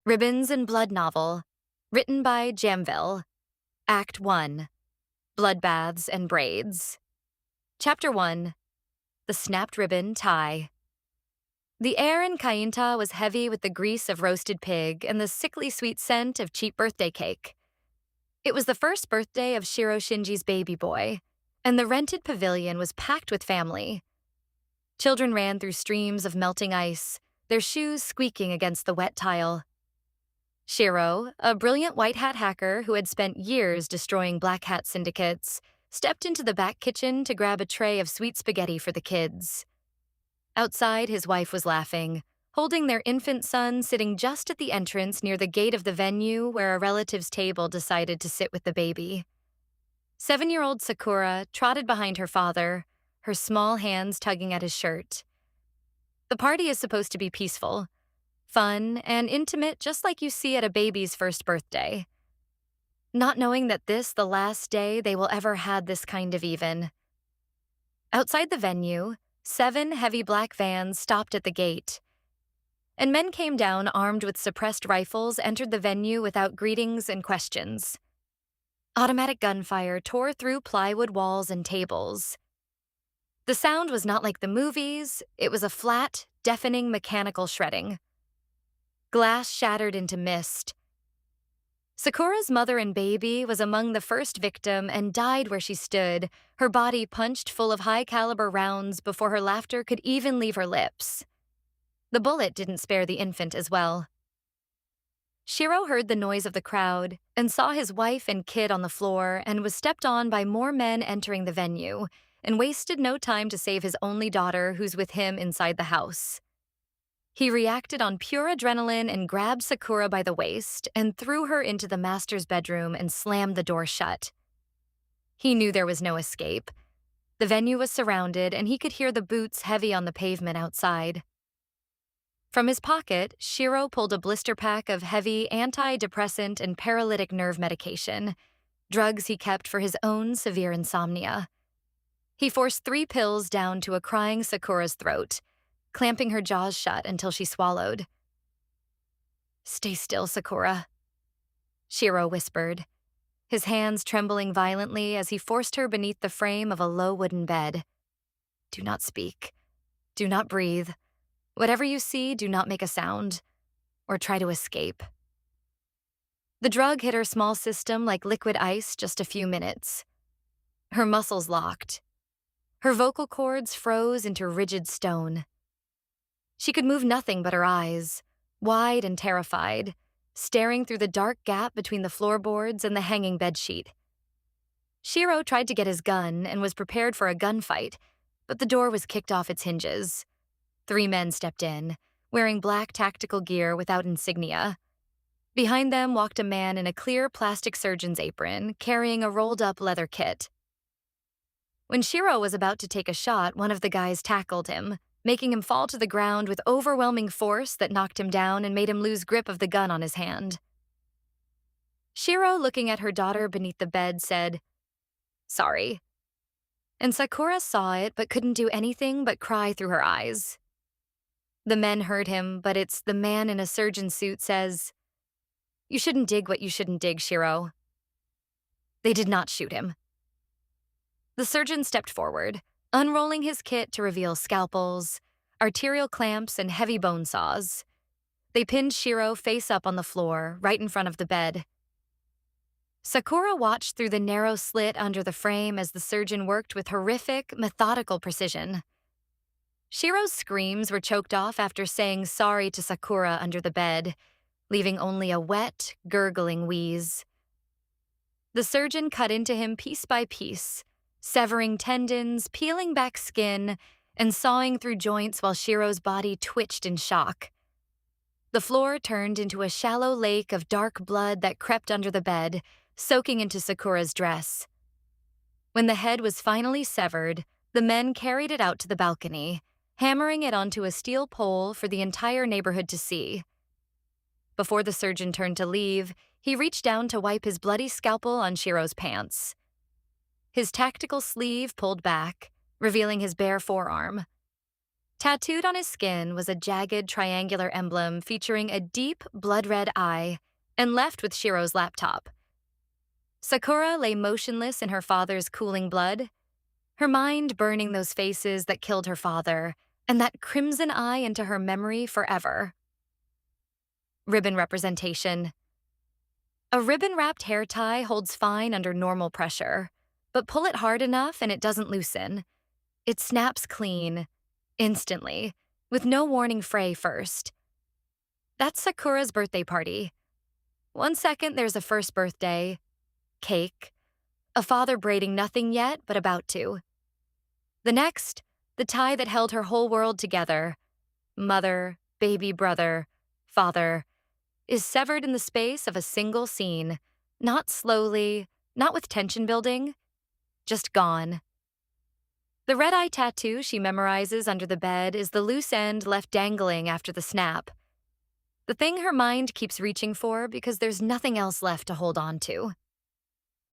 Ribbons and Blood novel, written by Jamville. Act 1, Bloodbaths and Braids. Chapter 1, The Snapped Ribbon Tie. The air in Cainta was heavy with the grease of roasted pig and the sickly sweet scent of cheap birthday cake. It was the first birthday of Sakura Shinji's baby boy, and the rented pavilion was packed with family. Children ran through streams of melting ice, their shoes squeaking against the wet tile. Shiro, a brilliant white hat hacker who had spent years destroying black hat syndicates, stepped into the back kitchen to grab a tray of sweet spaghetti for the kids. Outside, his wife was laughing, holding their infant son sitting just at the entrance near the gate of the venue where a relative's table decided to sit with the baby. 7-year-old Sakura trotted behind her father, her small hands tugging at his shirt. The party is supposed to be peaceful, fun, and intimate just like you see at a baby's first birthday. Not knowing that this the last day they will ever had this kind of even. Outside the venue, 7 heavy black vans stopped at the gate, and men came down armed with suppressed rifles entered the venue without greetings and questions. Automatic gunfire tore through plywood walls and tables. The sound was not like the movies, it was a flat, deafening mechanical shredding. Glass shattered into mist. Sakura's mother and baby was among the first victim and died where she stood, her body punched full of high-caliber rounds before her laughter could even leave her lips. The bullet didn't spare the infant as well. Shiro heard the noise of the crowd and saw his wife and kid on the floor and was stepped on by more men entering the venue and wasted no time to save his only daughter who's with him inside the house. He reacted on pure adrenaline and grabbed Sakura by the waist and threw her into the master's bedroom and slammed the door shut. He knew there was no escape. The venue was surrounded and he could hear the boots heavy on the pavement outside. From his pocket, Shiro pulled a blister pack of heavy antidepressant and paralytic nerve medication, drugs he kept for his own severe insomnia. He forced 3 pills down to a crying Sakura's throat, clamping her jaws shut until she swallowed. "Stay still, Sakura," Shiro whispered, his hands trembling violently as he forced her beneath the frame of a low wooden bed. "Do not speak. Do not breathe. Whatever you see, do not make a sound, or try to escape." The drug hit her small system like liquid ice just a few minutes. Her muscles locked. Her vocal cords froze into rigid stone. She could move nothing but her eyes, wide and terrified, staring through the dark gap between the floorboards and the hanging bedsheet. Shiro tried to get his gun and was prepared for a gunfight, but the door was kicked off its hinges. 3 men stepped in, wearing black tactical gear without insignia. Behind them walked a man in a clear plastic surgeon's apron, carrying a rolled-up leather kit. When Shiro was about to take a shot, one of the guys tackled him, making him fall to the ground with overwhelming force that knocked him down and made him lose grip of the gun on his hand. Shiro, looking at her daughter beneath the bed, said, "Sorry." And Sakura saw it but couldn't do anything but cry through her eyes. The men heard him, but it's the man in a surgeon suit says, "You shouldn't dig what you shouldn't dig, Shiro." They did not shoot him. The surgeon stepped forward, unrolling his kit to reveal scalpels, arterial clamps, and heavy bone saws. They pinned Shiro face up on the floor, right in front of the bed. Sakura watched through the narrow slit under the frame as the surgeon worked with horrific, methodical precision. Shiro's screams were choked off after saying sorry to Sakura under the bed, leaving only a wet, gurgling wheeze. The surgeon cut into him piece by piece, severing tendons, peeling back skin, and sawing through joints while Shiro's body twitched in shock. The floor turned into a shallow lake of dark blood that crept under the bed, soaking into Sakura's dress. When the head was finally severed, the men carried it out to the balcony, hammering it onto a steel pole for the entire neighborhood to see. Before the surgeon turned to leave, he reached down to wipe his bloody scalpel on Shiro's pants. His tactical sleeve pulled back, revealing his bare forearm. Tattooed on his skin was a jagged triangular emblem featuring a deep blood-red eye and left with Shiro's laptop. Sakura lay motionless in her father's cooling blood, her mind burning those faces that killed her father and that crimson eye into her memory forever. Ribbon representation. A ribbon-wrapped hair tie holds fine under normal pressure, but pull it hard enough and it doesn't loosen. It snaps clean, instantly, with no warning fray first. That's Sakura's birthday party. 1 second there's a first birthday, cake, a father braiding nothing yet but about to. The next, the tie that held her whole world together, mother, baby brother, father, is severed in the space of a single scene, not slowly, not with tension building, just gone. The red-eye tattoo she memorizes under the bed is the loose end left dangling after the snap. The thing her mind keeps reaching for because there's nothing else left to hold on to.